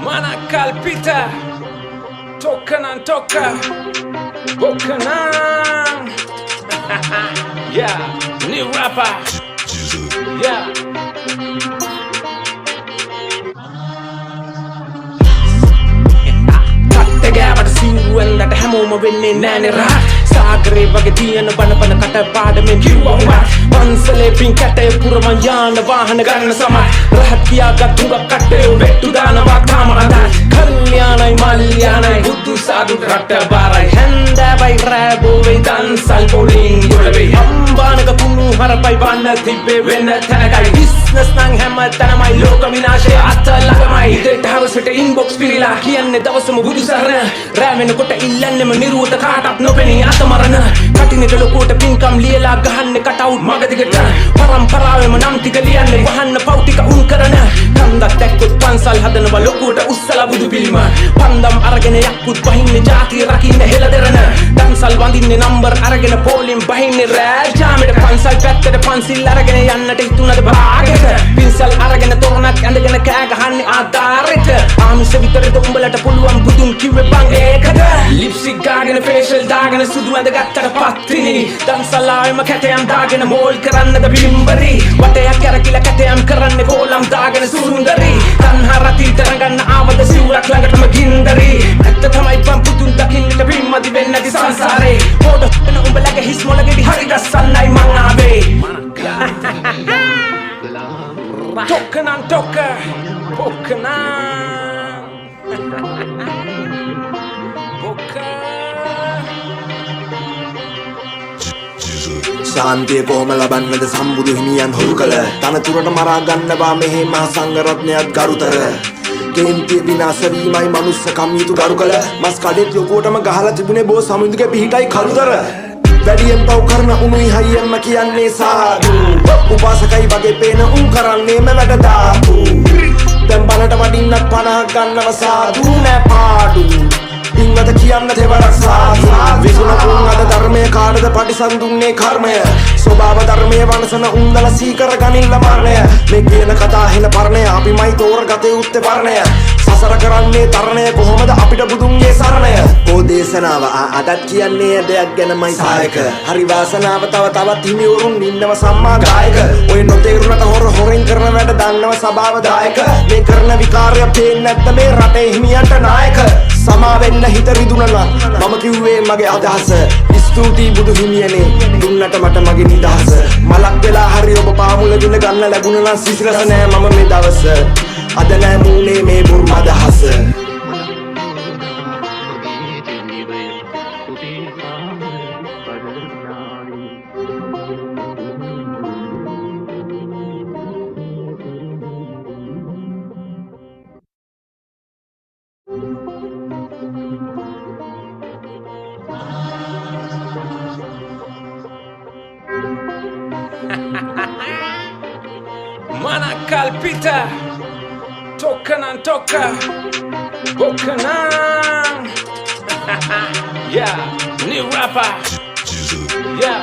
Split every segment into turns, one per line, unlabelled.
Mana kalpita toka nan toka boka nan yeah, new rapper yeah. Katte gෑවට සිව්වෙන්දට හැමෝම වෙන්නේ නෑනේ රහත් සාගරේ වගේ තියෙන බන කට පාඩමෙන් කිව්වා පන්සලේ පින් කැටේ පුරමන් යාන වාහන ගන්න සමත් රහත් කියාගත් හුඟක් කට්ටේ වෙට්ටු දානවා තාම අදත් කල්යාණයි මල්යාණයි බුදු සාදු රට බාරයි හැන්දෑවයි රෑබෝවෙයි දන්සල් පොලින් යොලවෙයි අම්බානක කුණු හරපයි වන්න තිබ්බේ වෙන්න තැනකයි බිස්නස් නං හැම තැනමයි ලෝක විනාශය අත ළඟමයි ඉදට හවසට ඉන්බොක්ස් පිරිලා කියන්නේ දවසම බුදු සරණ රෑ වෙනකොට ඉල්ලන්නෙම නිරුවත කාටත් නොපෙනී අතමරණ කටිනෙට ලොකුවට පින්කම් ලියලා ගහන්නේ කටවුට් මගදිගට පරම්පරාවෙම නම් ටික ලියන්නේ වහන්න පව් ටික උන් කරන කන්දක් දැක්කොත් පන්සල් හදනවා ලොකුවට උස්සලා බුදු පිළිම පන්දම් අරගෙන යක්කුත් වහින්නේ ජාතිය රකින්න හෙළදෙරන දන්සල් වඳින්නේ නම්බර් අරගෙන පෝලිම් බහින්නේ රෑ ජාමෙට පන්සල් පැත්තට පන්සිල් අරගෙන යන්නට හිතුණද භාගෙට පින්සල් අරගෙන තොරණක් ඇඳගෙන කෑ ගහන්නේ ආධාරෙට ආමිෂ විතරද උඹලට පුළුවන් බුදුන් කිව්වේ බං ඒකද ලිප්ස්ටික් ගාගෙන ෆේෂල් දාගෙන සුදු ඇඳගත්තට පත්තිනි දන්සලාවෙම කැටයම් දාගෙන මෝල් කරන්නද බිම්බරි වටයක් කැරකිලා කැටයම් කරන්නේ කෝලම් දාගෙන සුන්දරි තන්හා රති තරගන්න ආවද සිවුරක් ළඟටම ගින්දරි ඇත්ත තමයි බං පුතුන් දකින්නට බිම්මදි වෙන්නේ නැති සංසාරේ පොඩ වෙන උඹලගේ හිස් මොළගෙඩි හරි ගස්සන්නයි මං ආවේ Toka nan toka boka nan boka
ශාන්තිය කොහොම ලබන්නද සම්බුදු හිමියන් හුරු කළ තනතුරට මරා ගන්නවා මෙහි මහා සංඝරත්නයත් ගරුතර කේන්ති විනාශ වීමයි මනුස්සකම් යුතු ගරු කළ මස් කඩෙත් ලොකුවටම ගහලා තිබුණේ බෝ සමුදුගේ පිහිටයි කළුතර වැඩියෙන් පව් කරන උනුයි හයියෙන්ම කියන්නේ සාදු උපාසකයි වගේ පේන උන් කරන්නේ වැඩ දාපු දැන් බලට වඩින්නත් 50ක් ගන්නව සාදු නෑ පාඩු ඉංගත කියන්න තෙවරක් සාදු විසුණුන් අද ධර්මයේ කාටද පටිසන් දුන්නේ කර්මය ස්වභාව ධර්මයේ වනසන උන්දල සීකර ගනින්න මරණය මේ කියන කතා හෙන පරණය අපිමයි තෝරගතේ උත්තේ වර්ණය සසර කරන්නේ තරණය කොහොමද අපිට බුදුන්ගේ සරණය ඕ දේශනාව අදත් කියන්නේ දෙයක් ගැනමයි සායක හරි වාසනාව තවත් හිමිවරුන් ඉන්නව සම්මා ගායක ඔය නොතේරුණට හොරෙන් කරන වැඩ දන්නව සභාව දායක මේ කරන විකාරය පේන්නේ නැත්නම් මේ රටේ හිමියන්ට නායක සමා වෙන්න හිත රිදුණා මම කිව්වේ මගේ අදහස ස්තුතියි බුදු හිමියනේ දුන්නට මට මගේ නිදහස මලක් වෙලා හරි ඔබ පාමුල දින ගන්න ලැබුණා නම් සිසිලස නෑ මම මේ දවස අද නෑ මූනේ මේ බුරුම අදහස
Mana kalpita toka nan toka boka nan yeah, new rapper yeah.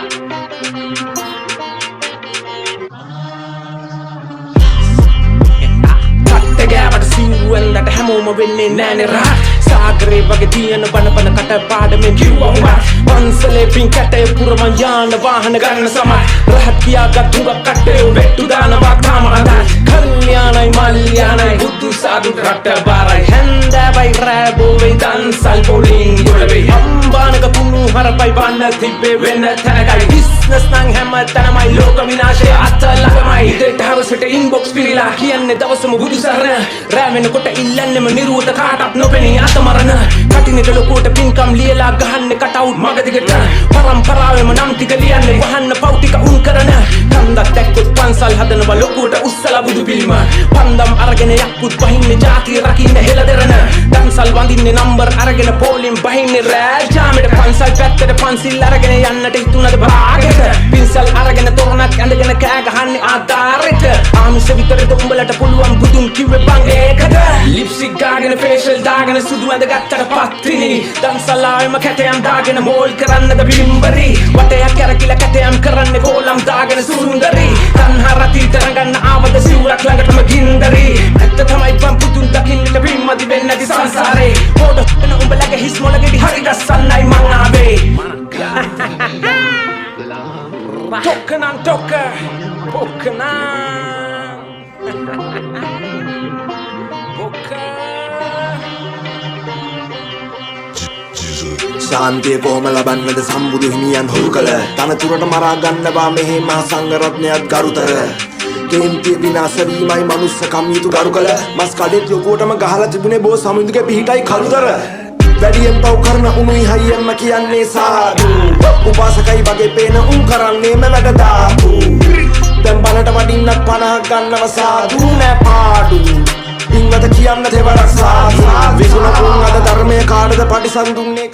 Katte gෑවට සිව්වෙන්දට හැමෝම වෙන්නේ නෑනේ රහත් සාගරේ වගේ තියෙන බන කට පාඩමෙන් කිව්වා පන්සලේ පින් කැටේ පුරමන් යාන වාහන ගන්න සමත් රහත් කියාගත් හුඟක් කට්ටේ වෙට්ටු දානවා තාම අදත් කල්යාණයි මල්යාණයි බුදු සාදු රට බාරයි හැන්දෑවයි රෑබෝවෙයි දන්සල් පොලින් යොලවෙයි අම්බානක කුණු හරපයි වන්න තිබ්බේ වෙන්න තැනකයි බිස්නස් නං හැම තැනමයි ලෝක විනාශය අත ළඟමයි ඉදට හවසට ඉන්බොක්ස් පිරිලා කියන්නේ දවසම බුදු සරණ රෑ වෙනකොට ඉල්ලන්නෙම නිරුවත කාටත් නොපෙනී අතමරණ කටිනෙට ලොකුවට පින්කම් ලියලා ගහන්නේ කටවුට් මගදිගට පරම්පරාවෙම නම් ටික ලියන්නේ වහන්න පව් ටික උන් කරන කන්දක් දැක්කොත් පන්සල් හදනවා ලොකුවට උස්සලා බුදු පිළිම පන්දම් අරගෙන යක්කුත් වහින්නේ ජාතිය රකින්න හෙළදෙරන දන්සල් වඳින්නේ නම්බර් අරගෙන පෝලිම් බහින්නේ රෑ ජාමෙට පන්සල් පැත්තට පන්සිල් අරගෙන යන්නට හිතුණද භාගෙට පින්සල් අරගෙන තොරණක් ඇඳගෙන කෑ ගහන්නේ ආධාරෙට මිස විතරද උඹලට පුළුවන් බුදුන් කිව්වේ බං ඒකද ලිප්ස්ටික් ගාගෙන ෆේෂල් දාගෙන සුදු ඇඳගත්තට පත්තිනි දන්සලාවෙම කැටයම් දාගෙන මෝල් කරන්නද බිම්බරි වටයක් කැරකිලා කැටයම් කරන්නේ කෝලම් දාගෙන සුන්දරි තන්හා රති තරඟන්න ආවද සිවුරක් ළඟටම ගින්දරි ඇත්ත තමයි බං බුදුන් දකින්නට බිම්මදි වෙන්නේ නැති සංසාරේ පොඩ වෙන උඹලගේ හිස් මොළගෙඩි හරි ගස්සන්නයි මං ආවේ Tokenan toke Pokenan Poke
ශාන්තිය කොහොම ලබන්නද සම්බුදු හිමියන් හුරු කළ තනතුරට මරා ගන්නවා මෙහි මහ සංඝරත්නයත් ගරුතර කේන්තිය විනාශ වීමයි මනුස්සකම් යුතු ගරු කළ මස් කඩෙත් ලොකුවටම ගහලා තිබුණේ බෝ සමුදුගේ පිහිටයි කළුතර වැඩියෙන් පව් කරන උනුයි හයියෙන්ම කියන්නේ සාදු උපාසකයි වගේ පේන උන් කරන්නේම වැඩ දාපු දැන් බනට වඩින්නත් 50ක් ගන්නව සාදු නෑ පාඩු ඉංගත කියන්න තෙවරක් සාදු විසුණුන් අද ධර්මයේ කාටද පරිසම් දුන්නේ